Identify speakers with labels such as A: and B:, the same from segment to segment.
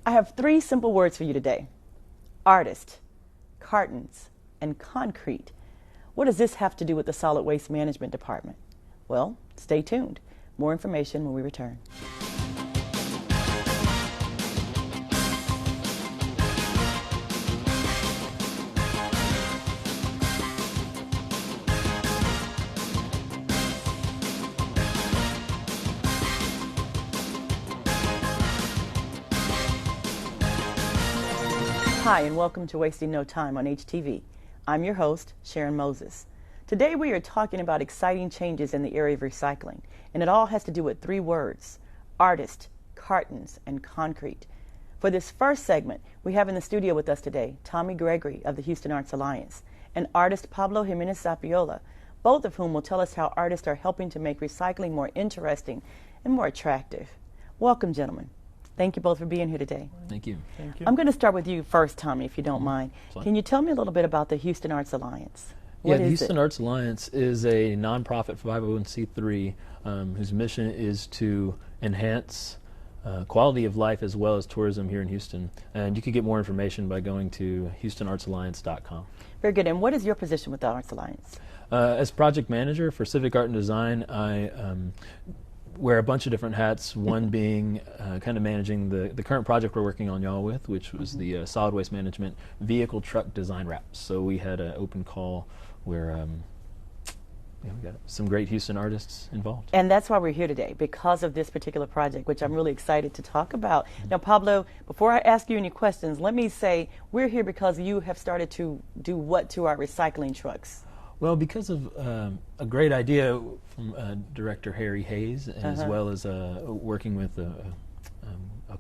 A: I have three simple words for you today: artist, cartons, and concrete. What does this have to do with the Solid Waste Management Department? Well, stay tuned. More information when we return. Hi, and welcome to Wasting No Time on HTV. I'm your host, Sharon Moses. Today we are talking about exciting changes in the area of recycling, and it all has to do with three words: artist, cartons, and concrete. For this first segment, we have in the studio with us today Tommy Gregory of the Houston Arts Alliance and artist Pablo Jimenez Zapiola, both of whom will tell us how artists are helping to make recycling more interesting and more attractive. Welcome, gentlemen. Thank you both for being here today.
B: Thank you.
C: Thank you.
A: I'm going to start with you first, Tommy, if you don't mind. Can you tell me a little bit about the Houston Arts Alliance?
B: Yeah, the Houston Arts Alliance is a nonprofit 501c3 whose mission is to enhance quality of life as well as tourism here in Houston. And you can get more information by going to HoustonArtsAlliance.com.
A: Very good. And what is your position with the Arts Alliance?
B: As project manager for civic art and design, I wear a bunch of different hats, one being kind of managing the current project we're working on y'all with, which was the solid waste management vehicle truck design wraps. So we had an open call where we got some great Houston artists involved.
A: And that's why we're here today, because of this particular project, which I'm really excited to talk about. Now, Pablo, before I ask you any questions, let me say we're here because you have started to do what to our recycling trucks?
B: Well, because of a great idea from director Harry Hayes, as well as working with a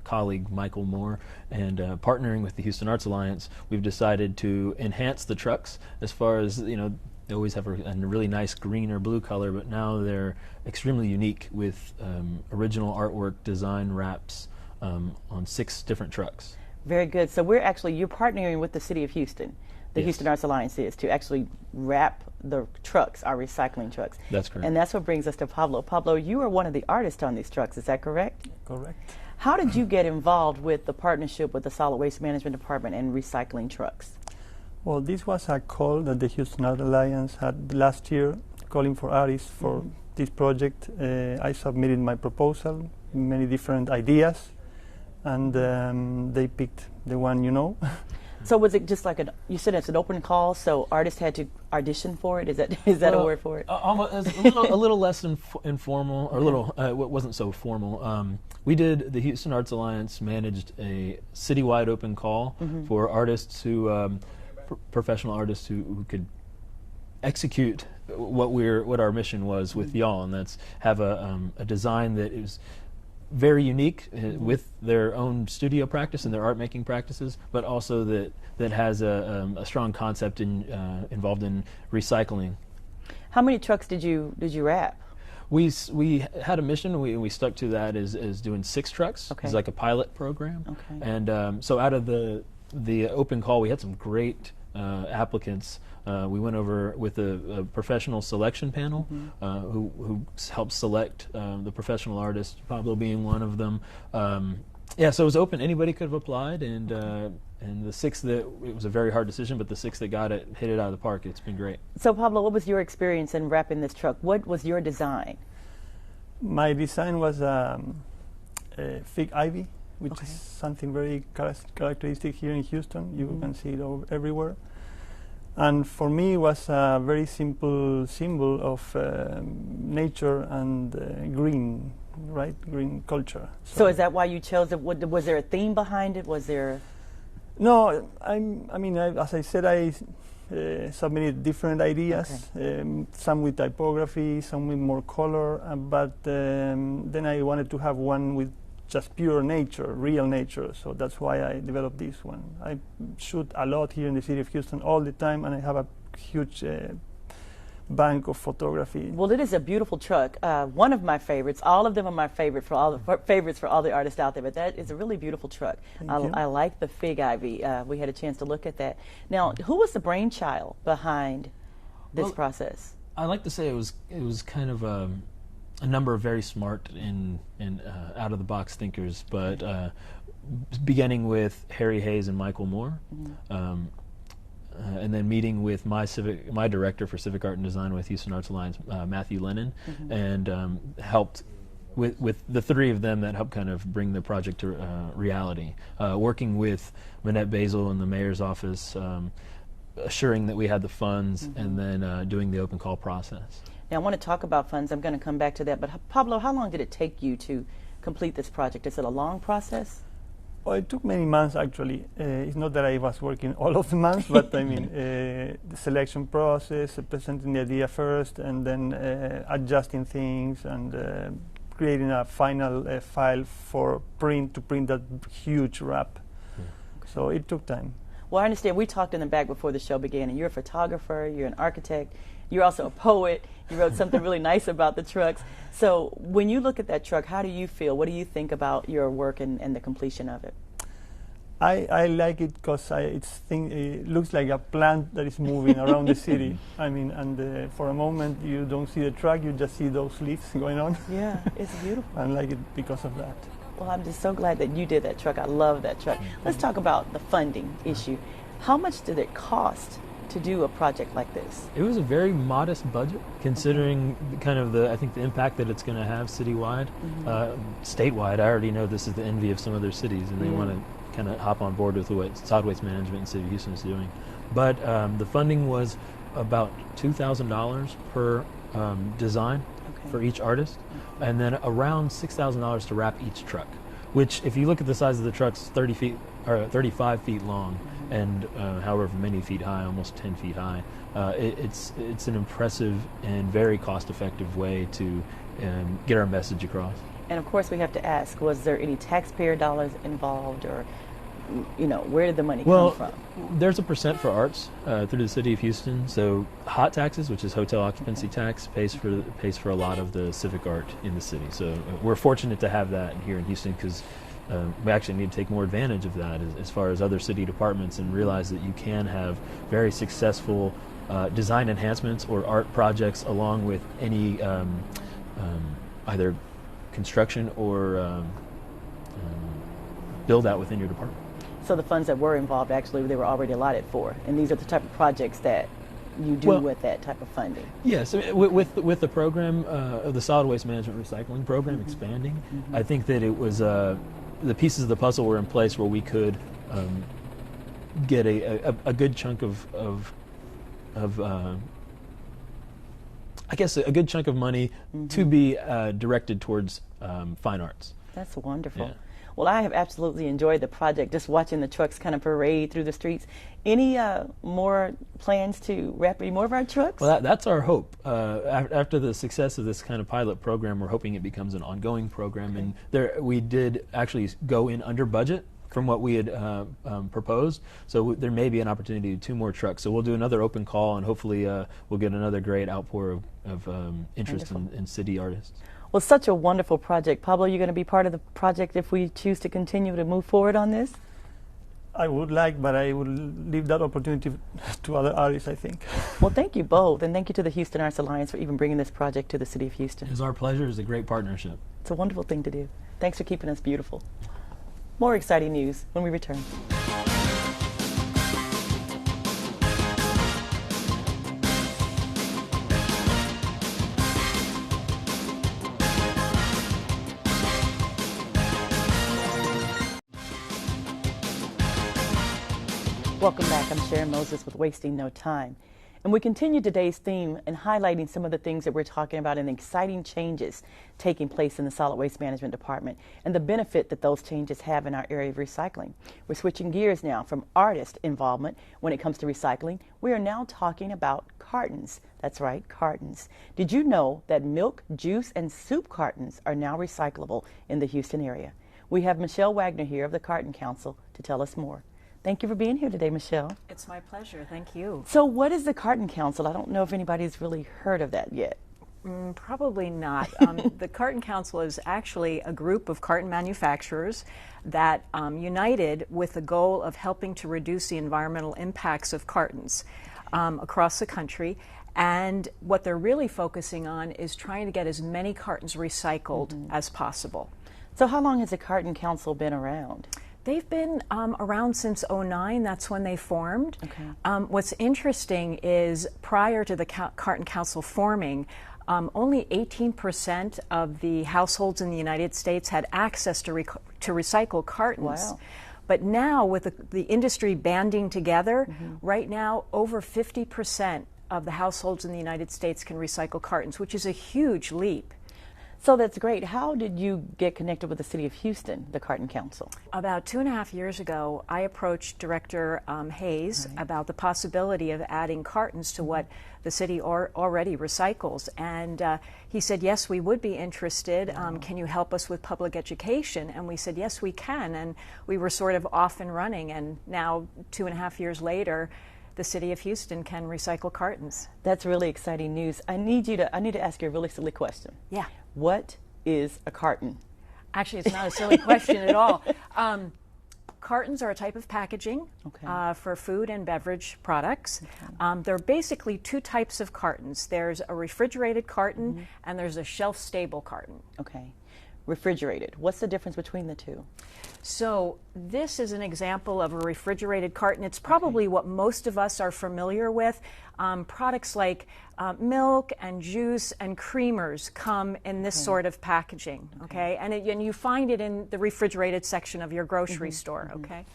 B: colleague, Michael Moore, and partnering with the Houston Arts Alliance, we've decided to enhance the trucks as far as, you know, they always have a really nice green or blue color, but now they're extremely unique with original artwork design wraps on 6 different trucks.
A: Very good. So you're partnering with the City of Houston. The
B: Yes.
A: Houston Arts Alliance is to actually wrap the trucks, our recycling trucks.
B: That's correct.
A: And that's what brings us to Pablo. Pablo, you are one of the artists on these trucks, is that correct?
C: Correct.
A: How did you get involved with the partnership with the Solid Waste Management Department and recycling trucks?
C: Well, this was a call that the Houston Art Alliance had last year, calling for artists for this project. I submitted my proposal, many different ideas, and they picked the one you know.
A: So was it just like you said it's an open call, so artists had to audition for it? Is that a word for it?
B: Almost, a little less informal, or a little, it wasn't so formal. We did, the Houston Arts Alliance managed a citywide open call for artists who, professional artists who could execute what our mission was with y'all, and that's have a design that is very unique with their own studio practice and their art making practices, but also that has a strong concept involved in recycling.
A: How many trucks did you wrap?
B: We had a mission. We stuck to that as doing 6 trucks.
A: Okay.
B: It's like a pilot program.
A: Okay.
B: And so out of the open call, we had some great applicants. We went over with a professional selection panel who helped select the professional artists, Pablo being one of them. So it was open. Anybody could have applied, and the 6 it was a very hard decision, but the 6 that got it hit it out of the park. It's been great.
A: So Pablo, what was your experience in wrapping this truck? What was your design?
C: My design was fig ivy, which is something very characteristic here in Houston. You can see it everywhere. And for me, it was a very simple symbol of nature and green, right? Green culture.
A: So is that why you chose it? Was there a theme behind it? Was there?
C: No, as I said, I submitted different ideas, some with typography, some with more color, but then I wanted to have one with just pure nature, real nature. So that's why I developed this one. I shoot a lot here in the city of Houston all the time, and I have a huge bank of photography.
A: Well, it is a beautiful truck. One of my favorites. All of them are my favorite for all the artists out there. But that is a really beautiful truck. I like the fig ivy. We had a chance to look at that. Now, who was the brainchild behind this process?
B: I like to say it was kind of a number of very smart and out of the box thinkers, but beginning with Harry Hayes and Michael Moore, and then meeting with my director for Civic Art and Design with Houston Arts Alliance, Matthew Lennon, and helped with the three of them that helped kind of bring the project to reality. Working with Manette Basil in the mayor's office, assuring that we had the funds, and then doing the open call process.
A: Now, I want to talk about funds. I'm going to come back to that. But Pablo, how long did it take you to complete this project? Is it a long process?
C: Well, it took many months, actually. It's not that I was working all of the months, but I mean, the selection process, presenting the idea first, and then adjusting things, and creating a final file for print, to print that huge wrap. So it took time.
A: Well, I understand. We talked in the back before the show began, and you're a photographer, you're an architect, you're also a poet. You wrote something really nice about the trucks. So when you look at that truck, how do you feel? What do you think about your work and the completion of it?
C: I like it because it looks like a plant that is moving around the city. I mean, and for a moment you don't see the truck, you just see those leaves going on.
A: Yeah, it's beautiful.
C: I like it because of that.
A: Well, I'm just so glad that you did that truck. I love that truck. Let's talk about the funding issue. How much did it cost to do a project like this?
B: It was a very modest budget, considering kind of I think the impact that it's going to have citywide, statewide. I already know this is the envy of some other cities, and they want to kind of hop on board with what solid waste management in the city of Houston is doing. But the funding was about $2,000 per design for each artist, and then around $6,000 to wrap each truck, which, if you look at the size of the trucks, 30 feet or 35 feet long, and however many feet high, almost 10 feet high. It's an impressive and very cost-effective way to get our message across.
A: And of course, we have to ask: was there any taxpayer dollars involved, or where did the money come from?
B: There's a percent for arts through the city of Houston. So hot taxes, which is hotel occupancy tax, pays for a lot of the civic art in the city. So we're fortunate to have that here in Houston, because we actually need to take more advantage of that as far as other city departments, and realize that you can have very successful design enhancements or art projects along with any either construction or build out within your department.
A: So the funds that were involved, actually, they were already allotted for, and these are the type of projects that you do with that type of funding.
B: Yes, with the program, the solid waste management recycling program expanding, I think that it was the pieces of the puzzle were in place where we could get a good chunk of I guess a good chunk of money to be directed towards fine arts.
A: That's wonderful.
B: Yeah.
A: Well, I have absolutely enjoyed the project, just watching the trucks kind of parade through the streets. Any more plans to wrap any more of our trucks?
B: Well, that's our hope. After the success of this kind of pilot program, we're hoping it becomes an ongoing program. And we did actually go in under budget from what we had proposed. So there may be an opportunity to do 2 more trucks. So we'll do another open call, and hopefully we'll get another great outpour of interest in city artists.
A: Well, such a wonderful project. Pablo, you're going to be part of the project if we choose to continue to move forward on this?
C: I would like, but I will leave that opportunity to other artists, I think.
A: Well, thank you both, and thank you to the Houston Arts Alliance for even bringing this project to the city of Houston.
B: It's our pleasure. It's a great partnership.
A: It's a wonderful thing to do. Thanks for keeping us beautiful. More exciting news when we return. Welcome back. I'm Sharon Moses with Wasting No Time. And we continue today's theme in highlighting some of the things that we're talking about and the exciting changes taking place in the Solid Waste Management Department and the benefit that those changes have in our area of recycling. We're switching gears now from artist involvement when it comes to recycling. We are now talking about cartons. That's right, cartons. Did you know that milk, juice, and soup cartons are now recyclable in the Houston area? We have Michelle Wagner here of the Carton Council to tell us more. Thank you for being here today, Michelle.
D: It's my pleasure. Thank you.
A: So what is the Carton Council? I don't know if anybody's really heard of that yet.
D: Probably not. The Carton Council is actually a group of carton manufacturers that united with the goal of helping to reduce the environmental impacts of cartons across the country. And what they're really focusing on is trying to get as many cartons recycled as possible.
A: So how long has the Carton Council been around?
D: They've been around since '09. That's when they formed.
A: Okay.
D: What's interesting is prior to the Carton Council forming, only 18% of the households in the United States had access to recycle cartons.
A: Wow.
D: But now, with the industry banding together, right now over 50% of the households in the United States can recycle cartons, which is a huge leap.
A: So that's great. How did you get connected with the City of Houston, the Carton Council?
D: About 2.5 years ago, I approached Director Hayes about the possibility of adding cartons to what the city already recycles. And he said, yes, we would be interested. Can you help us with public education? And we said, yes, we can. And we were sort of off and running. And now, 2.5 years later, the City of Houston can recycle cartons.
A: That's really exciting news. I need to ask you a really silly question.
D: Yeah.
A: What is a carton?
D: Actually, it's not a silly question at all. Cartons are a type of packaging for food and beverage products.
A: Okay.
D: There are basically two types of cartons. There's a refrigerated carton and there's a shelf-stable carton.
A: Okay. Refrigerated. What's the difference between the two?
D: So this is an example of a refrigerated carton. It's probably what most of us are familiar with. Products like milk and juice and creamers come in this sort of packaging, okay? And you find it in the refrigerated section of your grocery store, okay?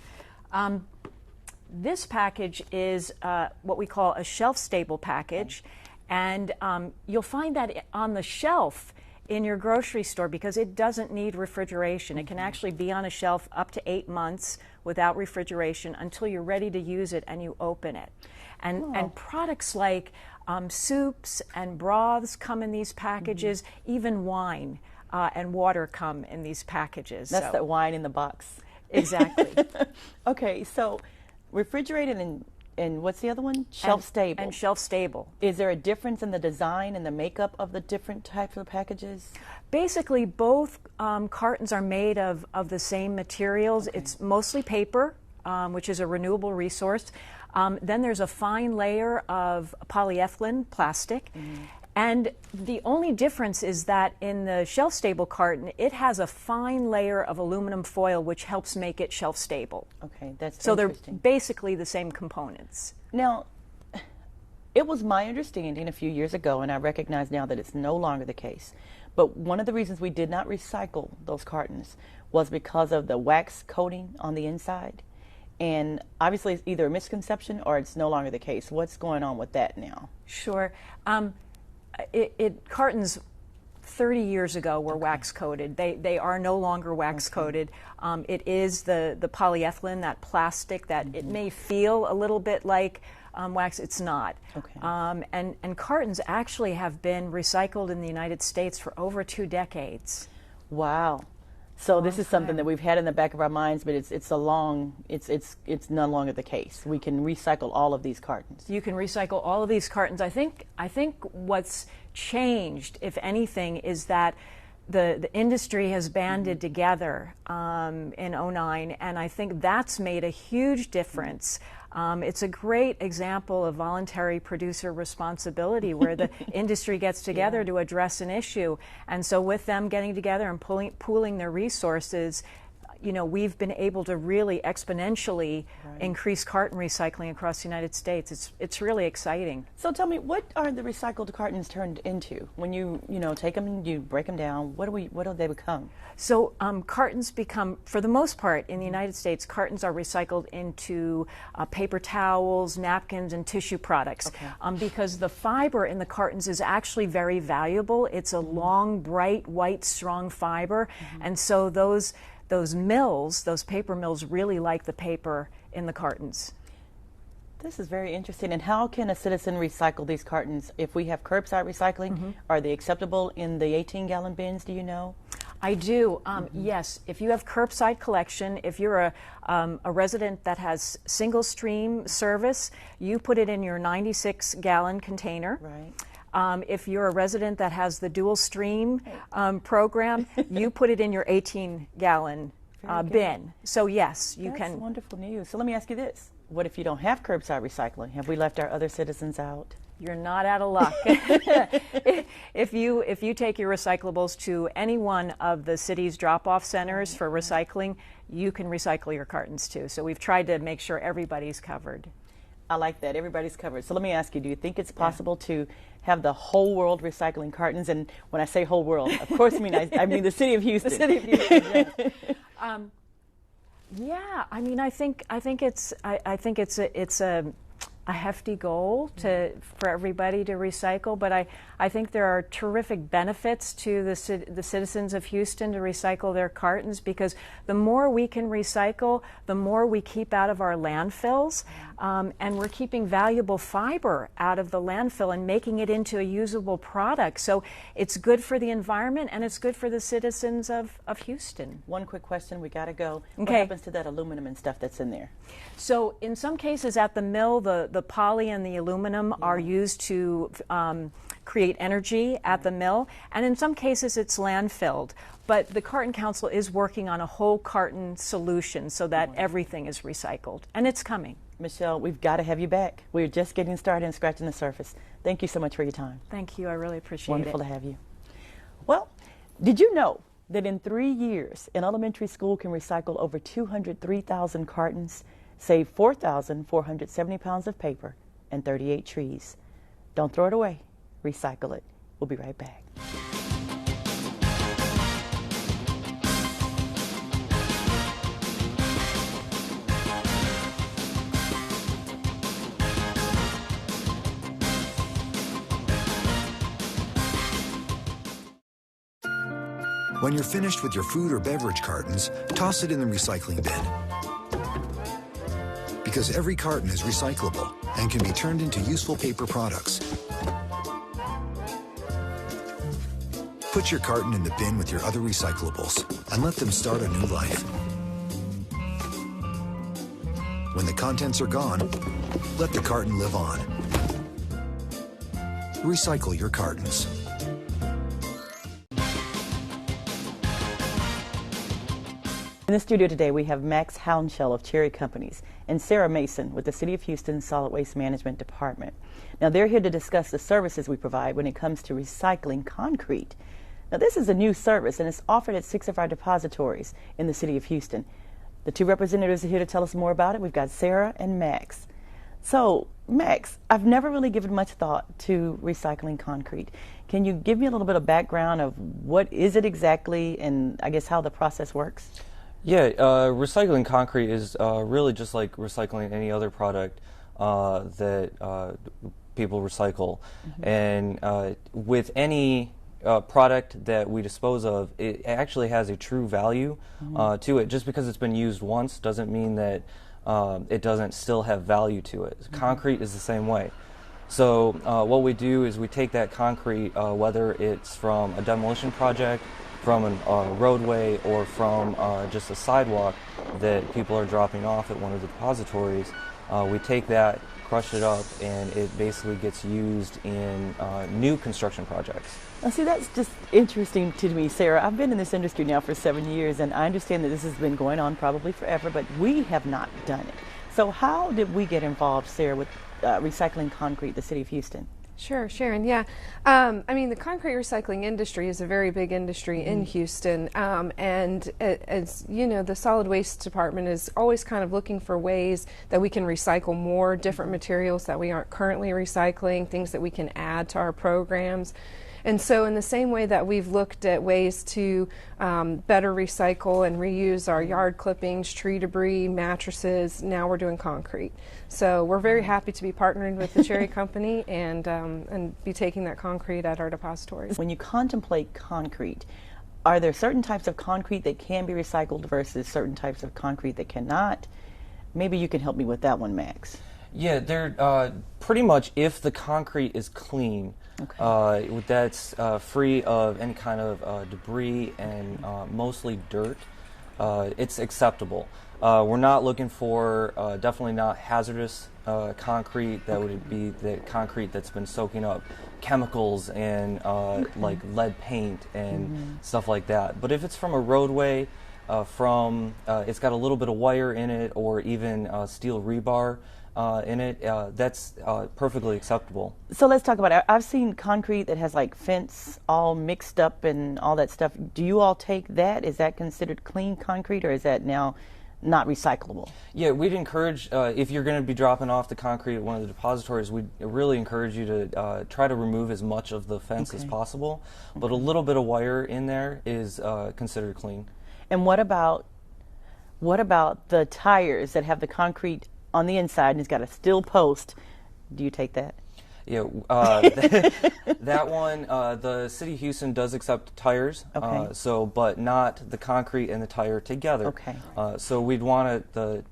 D: This package is what we call a shelf-stable package, and you'll find that on the shelf in your grocery store because it doesn't need refrigeration. It can actually be on a shelf up to 8 months without refrigeration until you're ready to use it and you open it. And products like soups and broths come in these packages, even wine and water come in these packages.
A: That's the wine in the box.
D: Exactly.
A: Okay, so refrigerated and what's the other one? Shelf-stable.
D: And shelf-stable.
A: Is there a difference in the design and the makeup of the different types of packages?
D: Basically, both cartons are made of the same materials. It's mostly paper, which is a renewable resource. Then there's a fine layer of polyethylene plastic. And the only difference is that in the shelf-stable carton, it has a fine layer of aluminum foil, which helps make it shelf-stable.
A: Okay, that's
D: so
A: interesting.
D: They're basically the same components.
A: Now, it was my understanding a few years ago, and I recognize now that it's no longer the case, but one of the reasons we did not recycle those cartons was because of the wax coating on the inside. And obviously it's either a misconception or it's no longer the case. What's going on with that now?
D: Sure. Cartons 30 years ago were wax coated. They are no longer wax coated. It is the polyethylene, that plastic that it may feel a little bit like wax. It's not.
A: Okay.
D: And cartons actually have been recycled in the United States for over 2 decades.
A: Wow. So this is something that we've had in the back of our minds, but it's no longer the case. We can recycle all of these cartons.
D: You can recycle all of these cartons. I think what's changed, if anything, is that the industry has banded together in '09, and I think that's made a huge difference. It's a great example of voluntary producer responsibility where the industry gets together to address an issue. And so with them getting together and pooling their resources, you know, we've been able to really exponentially increase carton recycling across the United States. It's really exciting.
A: So tell me, what are the recycled cartons turned into? When you take them and you break them down, what do they become?
D: So cartons become, for the most part, in the United States, cartons are recycled into paper towels, napkins, and tissue products. Because the fiber in the cartons is actually very valuable. It's a long, bright, white, strong fiber. And so those mills, those paper mills, really like the paper in the cartons.
A: This is very interesting. And how can a citizen recycle these cartons? If we have curbside recycling, are they acceptable in the 18-gallon bins, do you know?
D: I do. Yes, if you have curbside collection, if you're a resident that has single stream service, you put it in your 96-gallon container.
A: Right.
D: If you're a resident that has the dual stream program, you put it in your 18-gallon bin. So yes, you can.
A: That's wonderful news. So let me ask you this. What if you don't have curbside recycling? Have we left our other citizens out?
D: You're not out of luck. If you take your recyclables to any one of the city's drop-off centers for recycling, you can recycle your cartons too. So we've tried to make sure everybody's covered.
A: I like that. Everybody's covered. So let me ask you, do you think it's possible to have the whole world recycling cartons? And when I say whole world, of course I mean the city of Houston.
D: The city of Houston, yes. Yeah, I mean, I think it's a hefty goal for everybody to recycle, but I think there are terrific benefits to the citizens of Houston to recycle their cartons, because the more we can recycle, the more we keep out of our landfills, and we're keeping valuable fiber out of the landfill and making it into a usable product. So it's good for the environment and it's good for the citizens of Houston.
A: One quick question, we got to go.
D: Okay.
A: What happens to that aluminum and stuff that's in there?
D: So in some cases at the mill, the poly and the aluminum are used to create energy at the mill, and in some cases it's landfilled. But the Carton Council is working on a whole carton solution so that everything is recycled, and it's coming.
A: Michelle, we've got to have you back. We're just getting started and scratching the surface. Thank you so much for your time.
D: Thank you. I really appreciate
A: Wonderful
D: it.
A: to have you. Well, did you know that in 3 years, an elementary school can recycle over 203,000 cartons, save 4,470 pounds of paper, and 38 trees? Don't throw it away. Recycle it. We'll be right back.
E: When you're finished with your food or beverage cartons, toss it in the recycling bin. Because every carton is recyclable and can be turned into useful paper products. Put your carton in the bin with your other recyclables and let them start a new life. When the contents are gone, let the carton live on. Recycle your cartons.
A: In the studio today, we have Max Hounshell of Cherry Companies and Sarah Mason with the City of Houston Solid Waste Management Department. Now, they're here to discuss the services we provide when it comes to recycling concrete. Now, this is a new service, and it's offered at 6 of our depositories in the City of Houston. The two representatives are here to tell us more about it. We've got Sarah and Max. So, Max, I've never really given much thought to recycling concrete. Can you give me a little bit of background of what is it exactly and I guess how the process works?
F: Yeah, recycling concrete is really just like recycling any other product that people recycle. Mm-hmm. And with any product that we dispose of, it actually has a true value to it. Just because it's been used once doesn't mean that it doesn't still have value to it. Mm-hmm. Concrete is the same way. So what we do is we take that concrete, whether it's from a demolition project, from a roadway, or from just a sidewalk that people are dropping off at one of the depositories, we take that, crush it up, and it basically gets used in new construction projects.
A: Now, see, that's just interesting to me, Sarah. I've been in this industry now for 7 years, and I understand that this has been going on probably forever, but we have not done it. So how did we get involved, Sarah, with recycling concrete, the City of Houston?
G: Sure, Sharon, yeah. I mean, the concrete recycling industry is a very big industry in Houston, and as you know, the Solid Waste Department is always kind of looking for ways that we can recycle more different materials that we aren't currently recycling, things that we can add to our programs. And so in the same way that we've looked at ways to better recycle and reuse our yard clippings, tree debris, mattresses, now we're doing concrete. So we're very happy to be partnering with the Cherry Company and be taking that concrete at our depositories.
A: When you contemplate concrete, are there certain types of concrete that can be recycled versus certain types of concrete that cannot? Maybe you can help me with that one, Max.
F: Yeah, they're pretty much, if the concrete is clean, that's free of any kind of debris and mostly dirt, it's acceptable. We're not looking for, definitely not hazardous concrete. That would be the concrete that's been soaking up chemicals and like lead paint and stuff like that. But if it's from a roadway, from it's got a little bit of wire in it or even steel rebar in it, that's perfectly acceptable.
A: So let's talk about it. I've seen concrete that has like fence all mixed up and all that stuff. Do you all take that? Is that considered clean concrete, or is that now not recyclable?
F: Yeah, we'd encourage, if you're going to be dropping off the concrete at one of the depositories, we'd really encourage you to try to remove as much of the fence as possible. But a little bit of wire in there is considered clean.
A: And what about the tires that have the concrete on the inside and it's got a steel post? Do you take that?
F: Yeah, that one, the City of Houston does accept tires, but not the concrete and the tire together.
A: Okay.
F: So we'd want the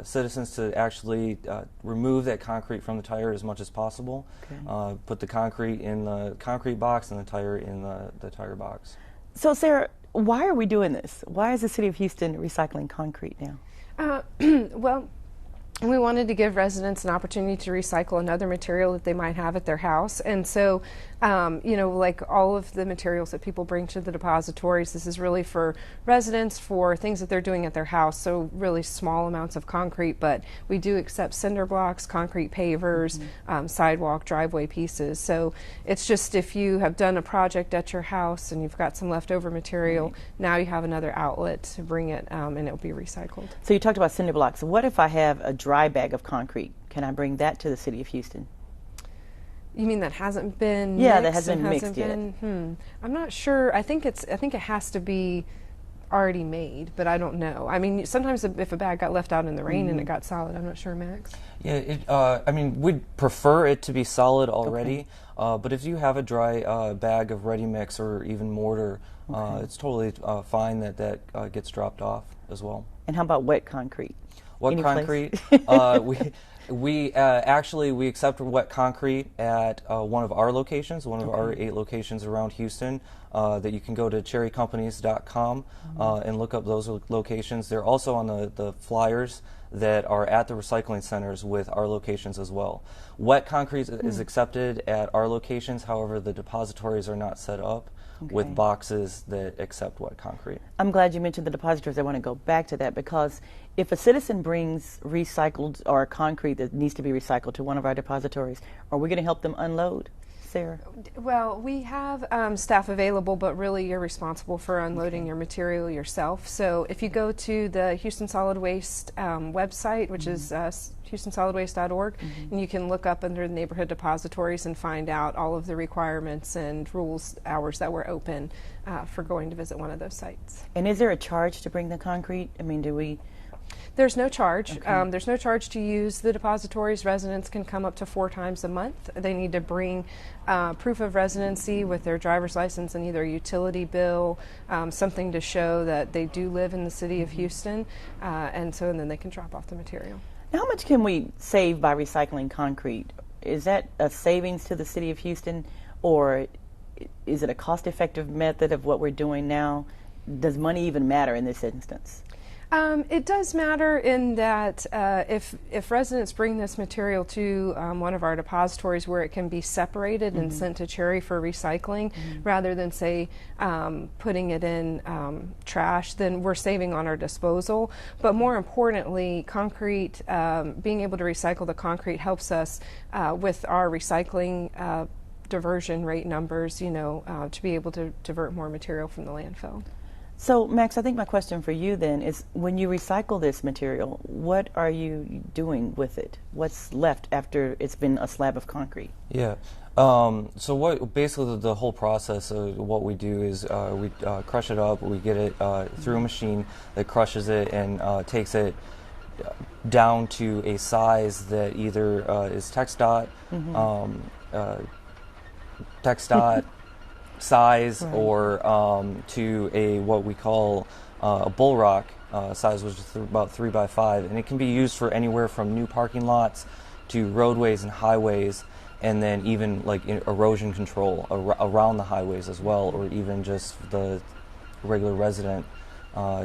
F: citizens to actually remove that concrete from the tire as much as possible. Okay. Put the concrete in the concrete box and the tire in the tire box.
A: So Sarah, why are we doing this? Why is the City of Houston recycling concrete now?
G: Well, we wanted to give residents an opportunity to recycle another material that they might have at their house. And so, like all of the materials that people bring to the depositories, this is really for residents, for things that they're doing at their house, so really small amounts of concrete. But we do accept cinder blocks, concrete pavers, sidewalk, driveway pieces. So it's just if you have done a project at your house and you've got some leftover material, now you have another outlet to bring it and it will be recycled.
A: So you talked about cinder blocks. What if I have a dry bag of concrete? Can I bring that to the City of Houston?
G: You mean that hasn't been
A: mixed? Yeah, that
G: hasn't
A: been mixed yet.
G: I'm not sure. I think it has to be already made, but I don't know. I mean, sometimes if a bag got left out in the rain and it got solid, I'm not sure, Max.
F: Yeah, I mean, we'd prefer it to be solid already, but if you have a dry bag of ready mix or even mortar, it's totally fine that gets dropped off as well.
A: And how about wet concrete?
F: Wet concrete, we accept wet concrete at one of our locations, one of our 8 locations around Houston. That you can go to cherrycompanies.com and look up those locations. They're also on the flyers that are at the recycling centers with our locations as well. Wet concrete is accepted at our locations, however the depositories are not set up with boxes that accept wet concrete.
A: I'm glad you mentioned the depositories. I want to go back to that because if a citizen brings recycled or concrete that needs to be recycled to one of our depositories, are we going to help them unload? Sarah?
G: Well, we have staff available, but really you're responsible for unloading your material yourself. So if you go to the Houston Solid Waste website, which is HoustonSolidWaste.org, and you can look up under the neighborhood depositories and find out all of the requirements and rules, hours that we're open for going to visit one of those sites.
A: And is there a charge to bring the concrete? I mean, do we...
G: There's no charge. There's no charge to use the depositories. Residents can come up to 4 times a month. They need to bring proof of residency with their driver's license and either a utility bill, something to show that they do live in the city of Houston, and then they can drop off the material.
A: Now, how much can we save by recycling concrete? Is that a savings to the city of Houston, or is it a cost-effective method of what we're doing now? Does money even matter in this instance?
G: It does matter in that if residents bring this material to one of our depositories where it can be separated and sent to Cherry for recycling, rather than, say, putting it in trash, then we're saving on our disposal. But more importantly, concrete, being able to recycle the concrete helps us with our recycling diversion rate numbers, to be able to divert more material from the landfill.
A: So, Max, I think my question for you then is, when you recycle this material, what are you doing with it? What's left after it's been a slab of concrete?
F: Yeah. So what basically the whole process of what we do is we crush it up, we get it through a machine that crushes it and takes it down to a size that either is TxDOT, TxDOT size, or to a what we call a bull rock size, which is about 3 by 5, and it can be used for anywhere from new parking lots to roadways and highways, and then even like erosion control around the highways as well, or even just the regular resident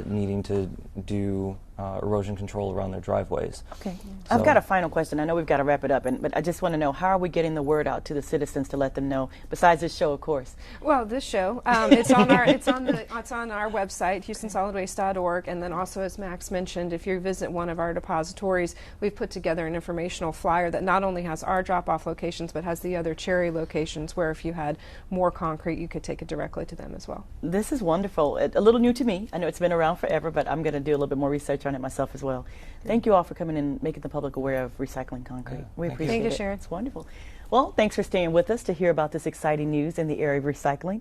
F: needing to do erosion control around their driveways.
A: Okay.
F: So-
A: I've got a final question. I know we've got to wrap it up, but I just want to know, how are we getting the word out to the citizens to let them know, besides this show, of course?
G: Well, this show, it's on our website, HoustonSolidWaste.org, and then also, as Max mentioned, if you visit one of our depositories, we've put together an informational flyer that not only has our drop-off locations, but has the other Cherry locations, where if you had more concrete, you could take it directly to them as well.
A: This is wonderful. A little new to me. I know it's been around forever, but I'm going to do a little bit more research on it myself as well. Thank you all for coming and making the public aware of recycling concrete. We appreciate
G: Thank you,
A: it.
G: Sharon.
A: It's wonderful. Well, thanks for staying with us to hear about this exciting news in the area of recycling.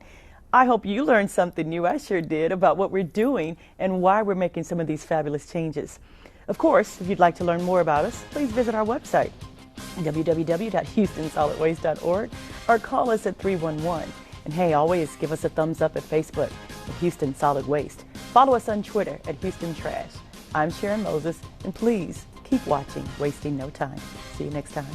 A: I hope you learned something new. I sure did, about what we're doing and why we're making some of these fabulous changes. Of course, if you'd like to learn more about us, please visit our website, www.houstonsolidwaste.org, or call us at 311. And hey, always give us a thumbs up at Facebook at Houston Solid Waste. Follow us on Twitter at Houston Trash. I'm Sharon Moses, and please keep watching Wasting No Time. See you next time.